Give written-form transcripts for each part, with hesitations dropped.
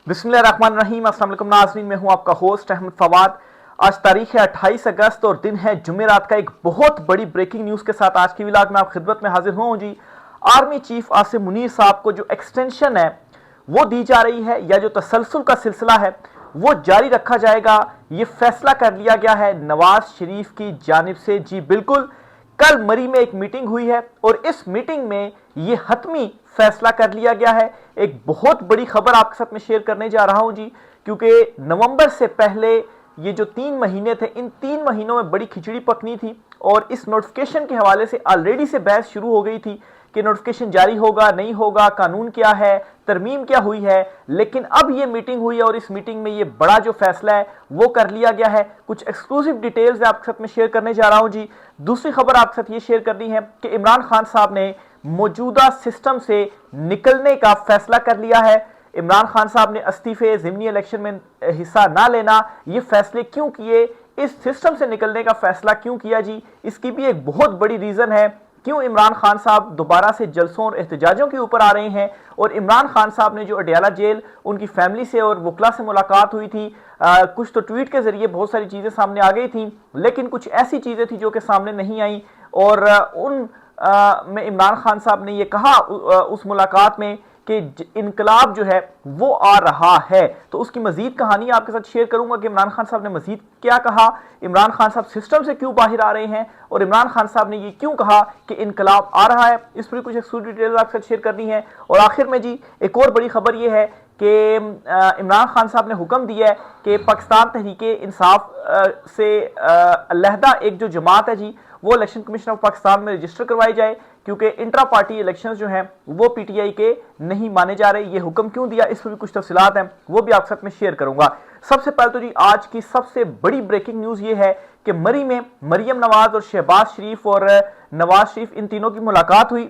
बिस्मिल्लाहिर्रहमानिर्रहीम। अस्सलाम वालेकुम नाज़रीन, मैं हूं आपका होस्ट अहमद फवाद। आज तारीख है 28 अगस्त और दिन है जुमेरात का। एक बहुत बड़ी ब्रेकिंग न्यूज़ के साथ आज की व्लॉग में आप खिदमत में हाजिर हूं जी। आर्मी चीफ आसिम मुनीर साहब को जो एक्सटेंशन है वो दी जा रही है, या जो तसलसल का सिलसिला है वो जारी रखा जाएगा, ये फैसला कर लिया गया है नवाज शरीफ की जानिब से। जी बिल्कुल, कल मरी में एक मीटिंग हुई है और इस मीटिंग में ये हतमी फैसला कर लिया गया है। एक बहुत बड़ी खबर आपके साथ में शेयर करने जा रहा हूं जी, क्योंकि नवंबर से पहले ये जो 3 महीने थे, इन 3 महीनों में बड़ी खिचड़ी पकनी थी और इस नोटिफिकेशन के हवाले से ऑलरेडी से बहस शुरू हो गई थी कि नोटिफिकेशन जारी होगा नहीं होगा, कानून क्या है, तरमीम क्या हुई है। लेकिन अब ये मीटिंग हुई है और इस मीटिंग में ये बड़ा जो फैसला है वो कर लिया गया है। कुछ एक्सक्लूसिव डिटेल्स आपके साथ में शेयर करने जा रहा हूं जी। दूसरी खबर आपके साथ ये शेयर करनी है कि इमरान खान साहब ने मौजूदा सिस्टम से निकलने का फैसला कर लिया है। इमरान खान साहब ने इस्तीफे, ज़िमनी इलेक्शन में हिस्सा ना लेना, ये फैसले क्यों किए, इस सिस्टम से निकलने का फैसला क्यों किया जी, इसकी भी एक बहुत बड़ी रीजन है क्यों इमरान खान साहब दोबारा से जलसों और एहतजाजों के ऊपर आ रहे हैं। और इमरान खान साहब ने जो अडयाला जेल, उनकी फैमिली से और वकला से मुलाकात हुई थी, कुछ तो ट्वीट के जरिए बहुत सारी चीज़ें सामने आ गई थी, लेकिन कुछ ऐसी चीज़ें थी जो कि सामने नहीं आई। और उन में इमरान खान साहब ने ये कहा उस मुलाकात में कि इनकलाब जो है वो आ रहा है। तो उसकी मजीद कहानी आपके साथ शेयर करूंगा कि इमरान खान साहब ने मजीद क्या कहा, इमरान खान साहब सिस्टम से क्यों बाहर आ रहे हैं और इमरान खान साहब ने ये क्यों कहा कि इनकलाब आ रहा है। इस पर कुछ एक्सक्लूसिव डिटेल्स आपके साथ शेयर करनी है। और आखिर में जी एक और बड़ी खबर ये है कि इमरान खान साहब ने हुक्म दिया है कि पाकिस्तान तहरीके इंसाफ से अलहदा एक जो जमात है जी, वो इलेक्शन कमीशन ऑफ पाकिस्तान में रजिस्टर करवाई जाए, क्योंकि इंट्रा पार्टी इलेक्शंस जो हैं वो पीटीआई के नहीं माने जा रहे। ये हुक्म क्यों दिया, इस पर भी कुछ तफसीलात हैं, वो भी आपके साथ में शेयर करूंगा। सबसे पहले तो जी आज की सबसे बड़ी ब्रेकिंग न्यूज ये है कि मरी में मरियम नवाज और शहबाज शरीफ और नवाज शरीफ, इन तीनों की मुलाकात हुई।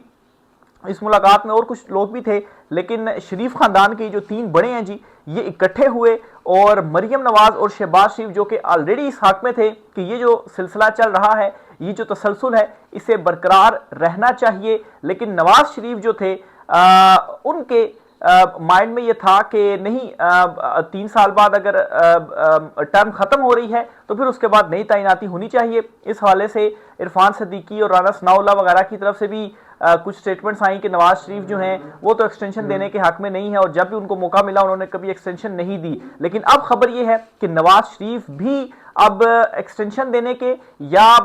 इस मुलाकात में और कुछ लोग भी थे, लेकिन शरीफ खानदान के जो 3 बड़े हैं जी, ये इकट्ठे हुए और मरियम नवाज और शहबाज शरीफ, जो कि ऑलरेडी इस हक में थे कि ये जो सिलसिला चल रहा है, ये जो तसलसल है, इसे बरकरार रहना चाहिए। लेकिन नवाज शरीफ जो थे उनके माइंड में ये था कि नहीं, 3 साल बाद अगर टर्म खत्म हो रही है तो फिर उसके बाद नई तैनाती होनी चाहिए। इस हवाले से इरफान सदीकी और राना सनाउल्लाह वगैरह की तरफ से भी कुछ स्टेटमेंट्स आई कि नवाज शरीफ जो हैं वो तो एक्सटेंशन देने के हक में नहीं है और जब भी उनको मौका मिला उन्होंने कभी एक्सटेंशन नहीं दी। लेकिन अब खबर ये है कि नवाज शरीफ भी अब एक्सटेंशन देने के, या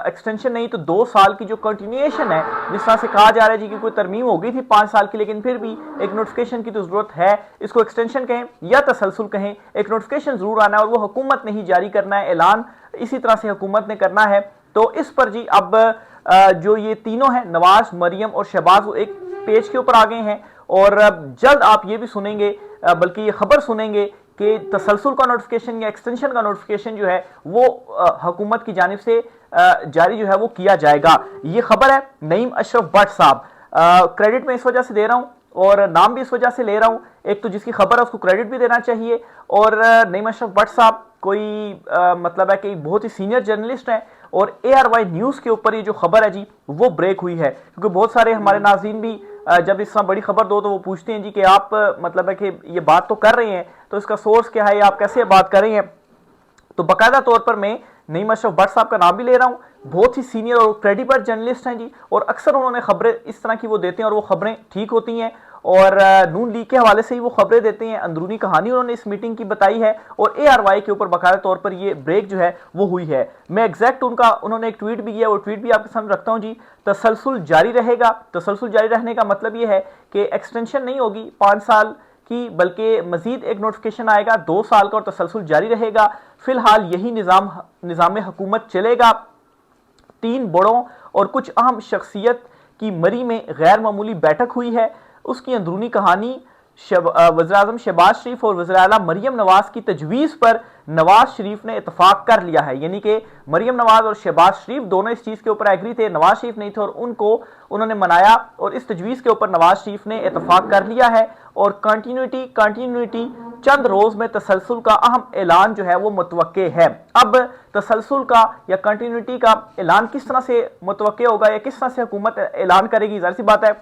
एक्सटेंशन नहीं तो 2 साल की जो कंटिन्यूएशन है, जिस तरह से कहा जा रहा है जी कि कोई तरमीम हो गई थी 5 साल की, लेकिन फिर भी एक नोटिफिकेशन की तो जरूरत है। इसको एक्सटेंशन कहें या तसलसल कहें, एक नोटिफिकेशन जरूर आना है और वो हुकूमत ने ही जारी करना है, ऐलान इसी तरह से हुकूमत ने करना है। तो इस पर जी अब जो ये तीनों हैं, नवाज, मरियम और शहबाज, वो एक पेज के ऊपर आ गए हैं। और जल्द आप ये भी सुनेंगे, बल्कि ये खबर सुनेंगे कि तसलसल का नोटिफिकेशन या एक्सटेंशन का नोटिफिकेशन जो है वो हुकूमत की जानिब से जारी जो है वो किया जाएगा। ये खबर है नईम अशरफ भट्ट साहब, क्रेडिट मैं इस वजह से दे रहा हूँ और नाम भी इस वजह से ले रहा हूँ, एक तो जिसकी खबर है उसको क्रेडिट भी देना चाहिए। और नईम अशरफ भट्ट साहब कोई मतलब है कि बहुत ही सीनियर जर्नलिस्ट हैं और ARY न्यूज़ के ऊपर ये जो खबर है जी वो ब्रेक हुई है। क्योंकि बहुत सारे हमारे नाज़रीन भी जब इस तरह बड़ी खबर दो तो वो पूछते हैं जी कि आप मतलब है कि ये बात तो कर रहे हैं तो इसका सोर्स क्या है, आप कैसे बात कर रहे हैं। तो बाकायदा तौर पर मैं नईम अशरफ भट्ट साहब का नाम भी ले रहा हूँ, बहुत ही सीनियर और क्रेडिबल जर्नलिस्ट हैं जी, और अक्सर उन्होंने खबरें इस तरह की वो देते हैं और वो खबरें ठीक होती हैं। और नून लीग के हवाले से ही वो खबरें देते हैं, अंदरूनी कहानी उन्होंने इस मीटिंग की बताई है और ARY के ऊपर बाकायदा तौर पर ये ब्रेक जो है वो हुई है। मैं एग्जैक्ट उन्होंने एक ट्वीट भी किया, वो ट्वीट भी आपके सामने रखता हूँ जी। तसलसल जारी रहेगा, तसलसल जारी रहने का मतलब ये है कि एक्सटेंशन नहीं होगी 5 साल की, बल्कि मजीद एक नोटिफिकेशन आएगा 2 साल का और तसलसल जारी रहेगा। फिलहाल यही निज़ाम हुकूमत चलेगा। 3 बड़ों और कुछ अहम शख्सियत की मरी में गैर मामूली बैठक हुई है, उसकी अंदरूनी कहानी वज़ीर-ए-आज़म शहबाज शरीफ और वज़ीर-ए-आला मरियम नवाज की तजवीज़ पर नवाज शरीफ ने इतफाक कर लिया है। यानी कि मरियम नवाज और शहबाज शरीफ दोनों इस चीज़ के ऊपर एग्री थे, नवाज शरीफ नहीं थे, और उन्होंने मनाया और इस तजवीज़ के ऊपर नवाज शरीफ ने इतफाक कर लिया है। और कंटिन्यूटी चंद रोज़ में तसलसल का अहम ऐलान जो है वो मुतवक्के है। अब तसलसल का या कंटिन्यूटी का ऐलान किस तरह से मुतवक्के होगा या किस तरह से हुकूमत ऐलान करेगी, ज़ाहिर सी बात है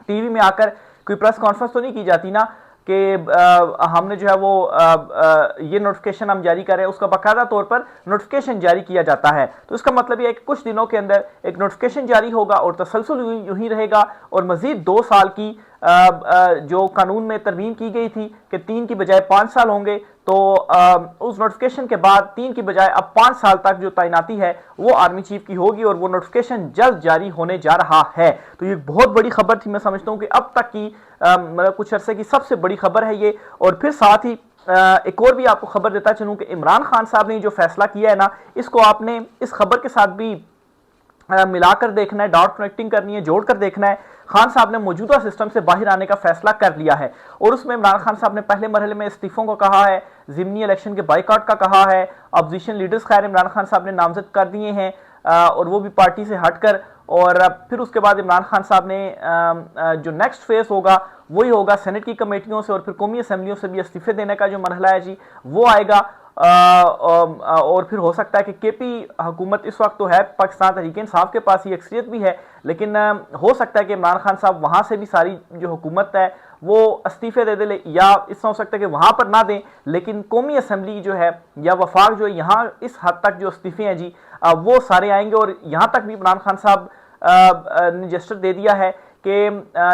टीवी में आकर कोई प्रेस कॉन्फ्रेंस तो नहीं की जाती ना। कि हमने जो है वो ये नोटिफिकेशन हम जारी कर रहे हैं, उसका बाकायदा तौर पर नोटिफिकेशन जारी किया जाता है। तो इसका मतलब ये है कि कुछ दिनों के अंदर एक नोटिफिकेशन जारी होगा और तसलसल यूं ही रहेगा और मजीद 2 साल की जो कानून में तरमीम की गई थी कि 3 की बजाय 5 साल होंगे, तो उस नोटिफिकेशन के बाद 3 की बजाय अब 5 साल तक जो तैनाती है वो आर्मी चीफ की होगी और वो नोटिफिकेशन जल्द जारी होने जा रहा है। तो ये बहुत बड़ी खबर थी, मैं समझता हूँ कि अब तक की मतलब कुछ अरसे की सबसे बड़ी खबर है ये। और फिर साथ ही एक और भी आपको खबर देता चलूं कि इमरान खान साहब ने जो फैसला किया है ना, इसको आपने इस खबर के साथ भी मिलाकर देखना है, डॉट कनेक्टिंग करनी है, जोड़कर देखना है। खान साहब ने मौजूदा सिस्टम से बाहर आने का फैसला कर लिया है और उसमें इमरान खान साहब ने पहले मरहले में इस्तीफों को कहा है, ज़िमनी इलेक्शन के बाइकआउट का कहा है, अपोजिशन लीडर्स खैर इमरान खान साहब ने नामजद कर दिए हैं और वो भी पार्टी से हटकर। और फिर उसके बाद इमरान खान साहब ने जो नेक्स्ट फेज होगा वही होगा सेनेट की कमेटियों से और फिर कौमी असम्बलियों से भी इस्तीफे देने का जो मरहला है जी वो आएगा। और फिर हो सकता है कि केपी हुकूमत इस वक्त तो है, पाकिस्तान तहरीक इंसाफ के पास ही अक्सरियत भी है, लेकिन हो सकता है कि इमरान खान साहब वहां से भी सारी जो हुकूमत है वो इस्तीफे दे दे, या इस हो सकता है कि वहां पर ना दें लेकिन कौमी असम्बली जो है या वफाक जो है यहाँ इस हद तक जो इस्तीफे हैं जी वो सारे आएंगे। और यहाँ तक भी इमरान खान साहब ने जस्टर दे दिया है कि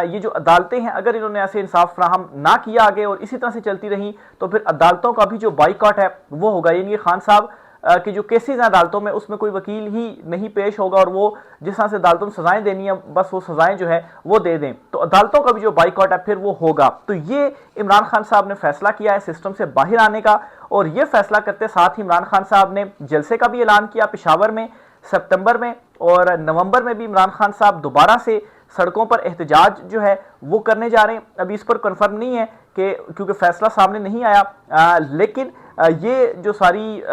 ये जो अदालतें हैं अगर इन्होंने ऐसे इंसाफ फ्राहम ना किया आगे और इसी तरह से चलती रही तो फिर अदालतों का भी जो बाइकआउट है वो होगा। यानी खान साहब कि जो केसेस हैं अदालतों में उसमें कोई वकील ही नहीं पेश होगा और वो जिस तरह से अदालतों में सजाएं देनी है बस वो सजाएं जो है वो दे दें, तो अदालतों का भी जो बाइकआउट है फिर वो होगा। तो ये इमरान खान साहब ने फैसला किया है सिस्टम से बाहर आने का और ये फैसला करते साथ ही इमरान खान साहब ने जलसे का भी ऐलान किया पेशावर में सितंबर में, और नवंबर में भी इमरान खान साहब दोबारा से सड़कों पर एहतजाज जो है वो करने जा रहे हैं। अभी इस पर कन्फर्म नहीं है कि क्योंकि फैसला सामने नहीं आया, लेकिन ये जो सारी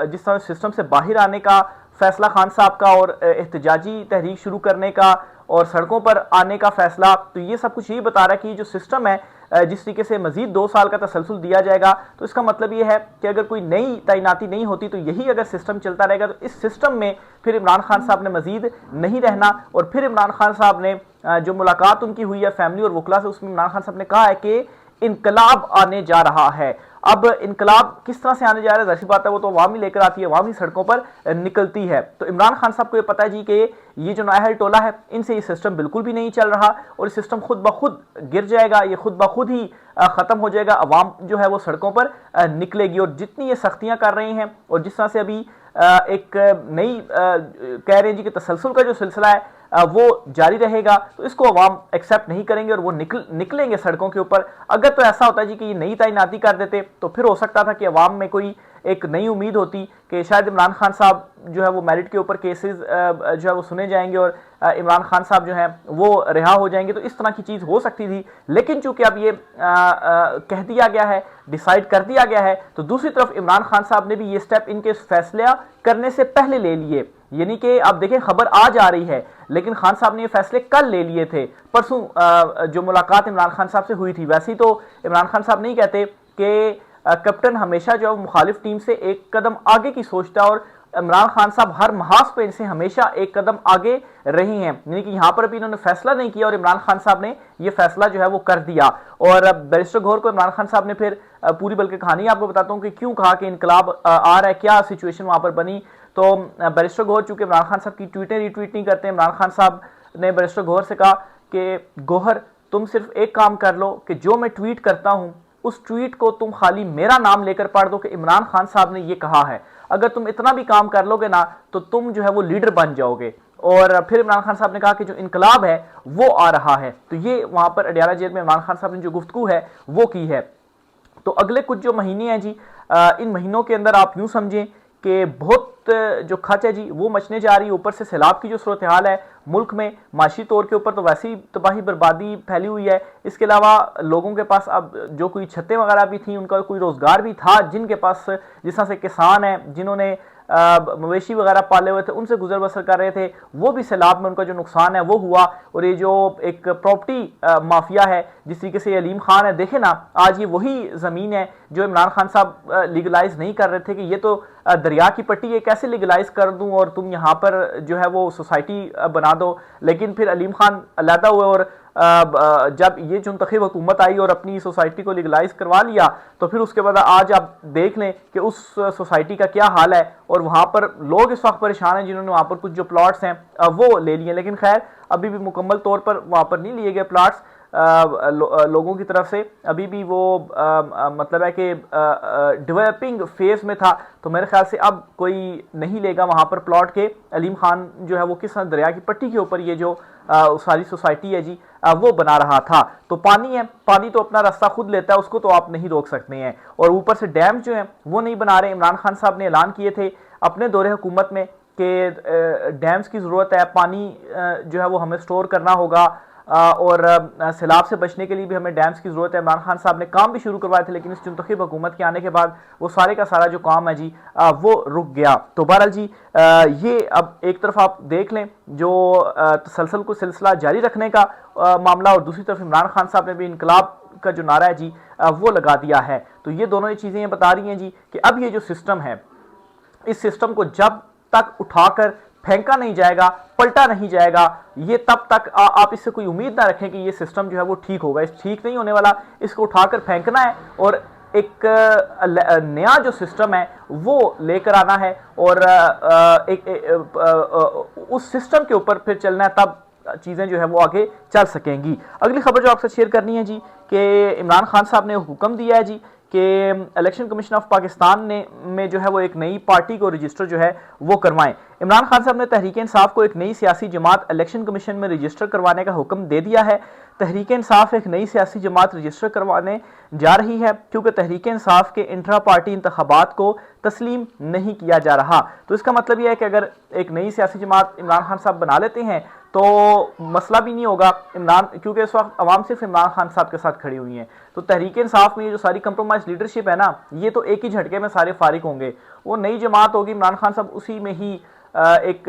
जिस तरह सिस्टम से बाहर आने का फैसला खान साहब का और एहतजाजी तहरीक शुरू करने का और सड़कों पर आने का फैसला, तो ये सब कुछ यही बता रहा है कि जो सिस्टम है जिस तरीके से मजीद 2 साल का तसलसल दिया जाएगा, तो इसका मतलब ये है कि अगर कोई नई तैनाती नहीं होती तो यही अगर सिस्टम चलता रहेगा तो इस सिस्टम में फिर इमरान खान साहब ने मजीद नहीं रहना। और फिर इमरान खान साहब ने जो मुलाकात उनकी हुई है फैमिली और वकला से, उसमें इमरान खान साहब ने कहा है कि इनकलाब आने जा रहा है। अब इनकलाब किस तरह से आने जा रहा है, जाहिर बात है वो तो अवाम ही लेकर आती है, अवाम ही सड़कों पर निकलती है। तो इमरान खान साहब को ये पता है जी कि ये जो नाहल टोला है इनसे ये सिस्टम बिल्कुल भी नहीं चल रहा और ये सिस्टम खुद ब खुद गिर जाएगा, ये खुद ब खुद ही खत्म हो जाएगा, अवाम जो है वो सड़कों पर निकलेगी। और जितनी ये सख्तियां कर रही हैं और जिस तरह से अभी एक नई कह रहे हैं जी कि तसलसल का जो सिलसिला है वो जारी रहेगा, तो इसको अवाम एक्सेप्ट नहीं करेंगे और वो निकलेंगे सड़कों के ऊपर। अगर तो ऐसा होता है जी कि ये नई तैनाती कर देते तो फिर हो सकता था कि अवाम में कोई एक नई उम्मीद होती कि शायद इमरान खान साहब जो है वो मेरिट के ऊपर केसेस जो है वो सुने जाएंगे और इमरान खान साहब जो हैं वो रिहा हो जाएंगे, तो इस तरह की चीज़ हो सकती थी। लेकिन चूंकि अब ये कह दिया गया है, डिसाइड कर दिया गया है, तो दूसरी तरफ इमरान खान साहब ने भी ये स्टेप इनके फैसला करने से पहले ले लिए। यानी कि आप देखें खबर आज आ रही है लेकिन खान साहब ने ये फैसले कल ले लिए थे। परसों जो मुलाकात इमरान खान साहब से हुई थी, वैसे तो इमरान खान साहब नहीं कहते कि कैप्टन हमेशा जो मुखालिफ टीम से एक कदम आगे की सोचता है और इमरान खान साहब हर महाज पे इनसे हमेशा एक कदम आगे रहे हैं। यानी कि यहाँ पर भी इन्होंने फैसला नहीं किया और इमरान खान साहब ने ये फैसला जो है वो कर दिया। और बैरिस्टर गौहर को इमरान खान साहब ने फिर पूरी बल्कि कहानी आपको बताता हूँ कि क्यों कहा कि इनकलाब आ रहा है, क्या सिचुएशन वहां पर बनी। तो बैरिस्टर गौहर चूंकि इमरान खान साहब की ट्वीटें रीट्वीट नहीं करते, इमरान खान साहब ने बैरिस्टर गौहर से कहा कि गौहर तुम सिर्फ एक काम कर लो कि जो मैं ट्वीट करता हूं उस ट्वीट को तुम खाली मेरा नाम लेकर पढ़ दो कि इमरान खान साहब ने ये कहा है। अगर तुम इतना भी काम कर लोगे ना तो तुम जो है वो लीडर बन जाओगे। और फिर इमरान खान साहब ने कहा कि जो इनकलाब है वो आ रहा है। तो ये वहां पर अडियाला जेल में इमरान खान साहब ने जो गुफ्तगू है वो की है। तो अगले कुछ जो महीने हैं जी, इन महीनों के अंदर आप यूं समझें कि बहुत जो खच है जी वो मचने जा रही है। ऊपर से सैलाब की जो सूरत हाल है मुल्क में, माशी तौर के ऊपर तो वैसे ही तबाही बर्बादी फैली हुई है। इसके अलावा लोगों के पास अब जो कोई छतें वगैरह भी थी, उनका कोई रोजगार भी था, जिनके पास जिस तरह से किसान हैं जिन्होंने मवेशी वगैरह पाले हुए थे उनसे गुजर बसर कर रहे थे, वो भी सैलाब में उनका जो नुकसान है वो हुआ। और ये जो एक प्रॉपर्टी माफिया है जिस तरीके से अलीम खान है, देखे ना आज ये वही ज़मीन है जो इमरान खान साहब लीगलाइज नहीं कर रहे थे कि ये तो दरिया की पट्टी ये कैसे लीगलाइज कर दूं और तुम यहाँ पर जो है वो सोसाइटी बना दो। लेकिन फिर अलीम खान अलहदा हुए और जब ये मुंतखब हुकूमत आई और अपनी सोसाइटी को लीगलाइज करवा लिया, तो फिर उसके बाद आज आप देख लें कि उस सोसाइटी का क्या हाल है। और वहाँ पर लोग इस वक्त परेशान हैं जिन्होंने वहाँ पर कुछ जो प्लॉट्स हैं वो ले लिए, लेकिन खैर अभी भी मुकम्मल तौर पर वहाँ पर नहीं लिए गए प्लॉट्स लोगों की तरफ से। अभी भी वो मतलब है कि डेवलपिंग फेज में था, तो मेरे ख्याल से अब कोई नहीं लेगा वहाँ पर प्लॉट के। अलीम खान जो है वो किस दरिया की पट्टी के ऊपर ये जो सारी सोसाइटी है जी वो बना रहा था। तो पानी है, पानी तो अपना रास्ता खुद लेता है, उसको तो आप नहीं रोक सकते हैं। और ऊपर से डैम जो है वो नहीं बना रहे। इमरान खान साहब ने ऐलान किए थे अपने दौरे हुकूमत में कि डैम्स की ज़रूरत है, पानी जो है वो हमें स्टोर करना होगा और सैलाब से बचने के लिए भी हमें डैम्स की ज़रूरत है। इमरान खान साहब ने काम भी शुरू करवाए थे, लेकिन इस मुंतखब हुकूमत के आने के बाद वो सारे का सारा जो काम है जी वो रुक गया। तो बहरहाल जी ये अब एक तरफ आप देख लें जो तसलसल को सिलसिला जारी रखने का मामला, और दूसरी तरफ इमरान खान साहब ने भी इनकलाब का जो नारा है जी वो लगा दिया है। तो ये दोनों ही चीज़ें बता रही हैं जी कि अब ये जो सिस्टम है, इस सिस्टम को जब तक उठाकर फेंका नहीं जाएगा, पलटा नहीं जाएगा, ये तब तक आप इससे कोई उम्मीद ना रखें कि ये सिस्टम जो है वो ठीक होगा। इस ठीक नहीं होने वाला, इसको उठाकर फेंकना है और एक नया जो सिस्टम है वो लेकर आना है और उस सिस्टम के ऊपर फिर चलना है, तब चीज़ें जो है वो आगे चल सकेंगी। अगली खबर जो आपसे शेयर करनी है जी कि इमरान खान साहब ने हुक्म दिया है जी कि इलेक्शन कमीशन ऑफ पाकिस्तान ने में जो है वो एक नई पार्टी को रजिस्टर जो है वो करवाएं। इमरान खान साहब ने तहरीक इंसाफ को एक नई सियासी जमात इलेक्शन कमीशन में रजिस्टर करवाने का हुक्म दे दिया है। तहरीक इंसाफ एक नई सियासी जमात रजिस्टर करवाने जा रही है क्योंकि तहरीक इंसाफ के इंट्रा पार्टी इंतखाबात को तस्लीम नहीं किया जा रहा। तो इसका मतलब यह है कि अगर एक नई सियासी जमात इमरान खान साहब बना लेते हैं तो मसला भी नहीं होगा इमरान, क्योंकि इस वक्त अवाम सिर्फ इमरान खान साहब के साथ खड़ी हुई है। तो तहरीक इंसाफ में ये जो सारी कंप्रोमाइज लीडरशिप है ना, ये तो एक ही झटके में सारे फारिग होंगे। वो नई जमात होगी, इमरान खान साहब उसी में ही एक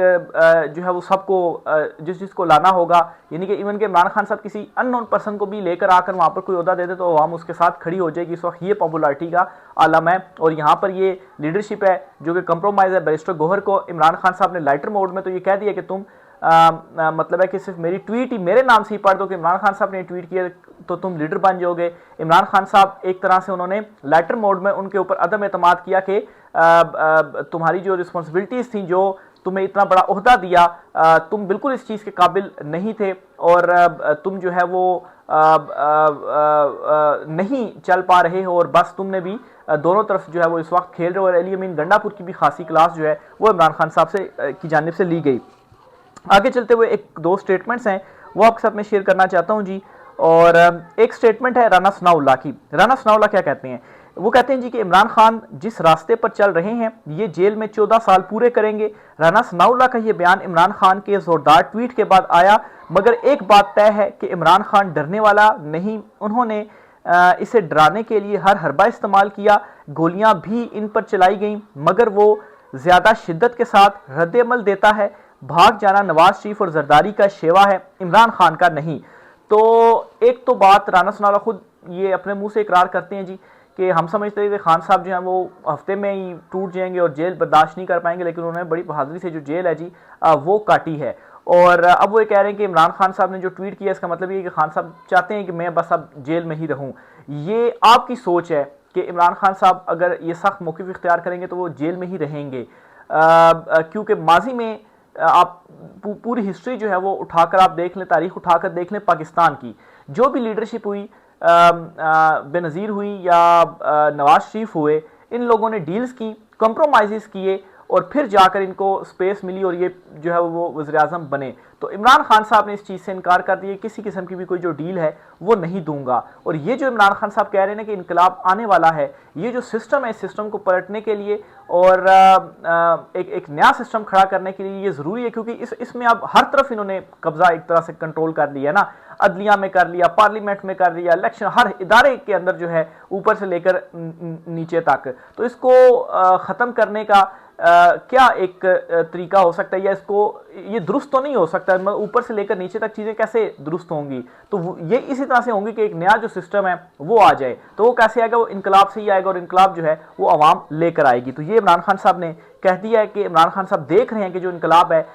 जो है वो सबको जिसको लाना होगा, यानी कि इवन के इमरान खान साहब किसी अननोन पर्सन को भी लेकर आकर वहाँ पर कोई ओहदा दे दे तो अवाम उसके साथ खड़ी हो जाएगी। इस वक्त ये पॉपुलरिटी का आलम है और यहाँ पर ये लीडरशिप है जो कि कंप्रोमाइज़ है। बैरिस्टर गौहर को इमरान खान साहब ने लाइटर मोड में तो ये कह दिया कि तुम मतलब है कि सिर्फ मेरी ट्वीट ही मेरे नाम से ही पढ़ दो कि इमरान खान साहब ने ट्वीट किया तो तुम लीडर बन जाओगे। इमरान खान साहब एक तरह से उन्होंने लाइटर मोड में उनके ऊपर अदम एतमाद किया कि तुम्हारी जो रिस्पॉन्सिबिलिटीज़ थी, जो तुम्हें इतना बड़ा ओहदा दिया, तुम बिल्कुल इस चीज़ के काबिल नहीं थे और तुम जो है वो नहीं चल पा रहे हो और बस तुमने भी दोनों तरफ जो है वो इस वक्त खेल रहे हो। और अली अमीन गंडापुर की भी खासी क्लास जो है वो इमरान खान साहब से की जानिब से ली गई। आगे चलते हुए एक दो स्टेटमेंट्स हैं वो आपके साथ में शेयर करना चाहता हूं जी। और एक स्टेटमेंट है राना सनाउल्लाह की। राना सनाउल्लाह क्या कहते हैं? वो कहते हैं जी कि इमरान खान जिस रास्ते पर चल रहे हैं ये जेल में 14 साल पूरे करेंगे। राना सनाउल्लाह का ये बयान इमरान खान के जोरदार ट्वीट के बाद आया, मगर एक बात तय है कि इमरान खान डरने वाला नहीं। उन्होंने इसे डराने के लिए हर हरबा इस्तेमाल किया, गोलियां भी इन पर चलाई गई, मगर वो ज्यादा शिद्दत के साथ रद्द-ए-अमल देता है। भाग जाना नवाज शरीफ और जरदारी का शेवा है, इमरान खान का नहीं। तो एक तो बात राना सनाउल्लाह खुद ये अपने मुंह से इकरार करते हैं जी कि हम समझते हैं कि खान साहब जो हैं वो हफ्ते में ही टूट जाएंगे और जेल बर्दाश्त नहीं कर पाएंगे, लेकिन उन्होंने बड़ी बहादुरी से जो जेल है जी वो काटी है। और अब वो ये कह रहे हैं कि इमरान खान साहब ने जो ट्वीट किया इसका मतलब ये है कि खान साहब चाहते हैं कि मैं बस अब जेल में ही रहूं। ये आपकी सोच है कि इमरान खान साहब अगर ये सख्त मौक़िफ़ इख्तियार करेंगे तो वो जेल में ही रहेंगे, क्योंकि माजी में आप पूरी हिस्ट्री जो है वो उठाकर आप देख लें, तारीख उठाकर देख लें पाकिस्तान की, जो भी लीडरशिप हुई, बेनज़ीर हुई या नवाज शरीफ हुए, इन लोगों ने डील्स की, कंप्रोमाइज़ किए और फिर जाकर इनको स्पेस मिली और ये जो है वो वज़ीर-ए-आज़म बने। तो इमरान खान साहब ने इस चीज़ से इनकार कर दिया, किसी किस्म की भी कोई जो डील है वो नहीं दूंगा। और ये जो इमरान खान साहब कह रहे हैं कि इनकलाब आने वाला है, ये जो सिस्टम है इस सिस्टम को पलटने के लिए और एक नया सिस्टम खड़ा करने के लिए ये ज़रूरी है, क्योंकि इसमें अब हर तरफ इन्होंने कब्जा एक तरह से कंट्रोल कर लिया ना, अदलिया में कर लिया, पार्लियामेंट में कर लिया, इलेक्शन हर इदारे के अंदर जो है ऊपर से लेकर नीचे तक। तो इसको ख़त्म करने का क्या एक तरीका हो सकता है, या इसको ये दुरुस्त तो नहीं हो सकता, ऊपर से लेकर नीचे तक चीज़ें कैसे दुरुस्त होंगी? तो ये इसी तरह से होंगी कि एक नया जो सिस्टम है वो आ जाए। तो वो कैसे आएगा? वो इनकलाब से ही आएगा, और इनकलाब जो है वो आवाम लेकर आएगी। तो ये इमरान खान साहब ने कह दिया है कि इमरान खान साहब देख रहे हैं कि जो इनकलाब है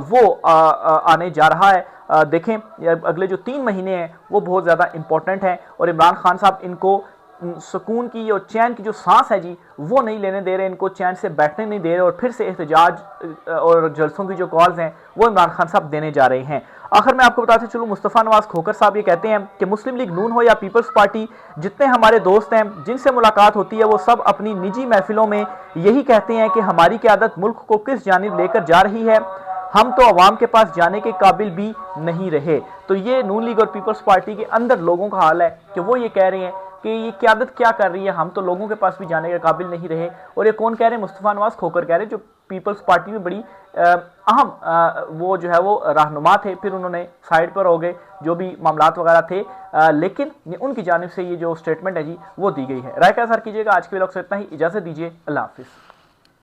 वो आने जा रहा है। देखें, अगले जो 3 महीने हैं वो बहुत ज़्यादा इंपॉर्टेंट हैं, और इमरान खान साहब इनको सुकून की और चैन की जो सांस है जी वो नहीं लेने दे रहे, इनको चैन से बैठने नहीं दे रहे, और फिर से एहतजाज और जलसों की जो कॉल्स हैं वो इमरान खान साहब देने जा रहे हैं। आखिर मैं आपको बताते चलूं, मुस्तफ़ा नवाज खोखर साहब ये कहते हैं कि मुस्लिम लीग नून हो या पीपल्स पार्टी, जितने हमारे दोस्त हैं जिनसे मुलाकात होती है वो सब अपनी निजी महफिलों में यही कहते हैं कि हमारी क़यादत मुल्क को किस जानिब लेकर जा रही है, हम तो अवाम के पास जाने के काबिल भी नहीं रहे। तो ये नून लीग और पीपल्स पार्टी के अंदर लोगों का हाल है कि वो ये कह रहे हैं कि ये क़यादत क्या कर रही है, हम तो लोगों के पास भी जाने के काबिल नहीं रहे। और ये कौन कह रहे हैं? मुस्तफ़ा नवाज खोखर कह रहे हैं, जो पीपल्स पार्टी में बड़ी अहम वो जो है वो रहनुमा थे, फिर उन्होंने साइड पर हो गए, जो भी मामलात वगैरह थे, लेकिन उनकी जानिब से ये जो स्टेटमेंट है जी वो दी गई है। राय का असर कीजिएगा। आज के व्लॉग से इतना ही, इजाज़त दीजिए, अल्लाह हाफिज़।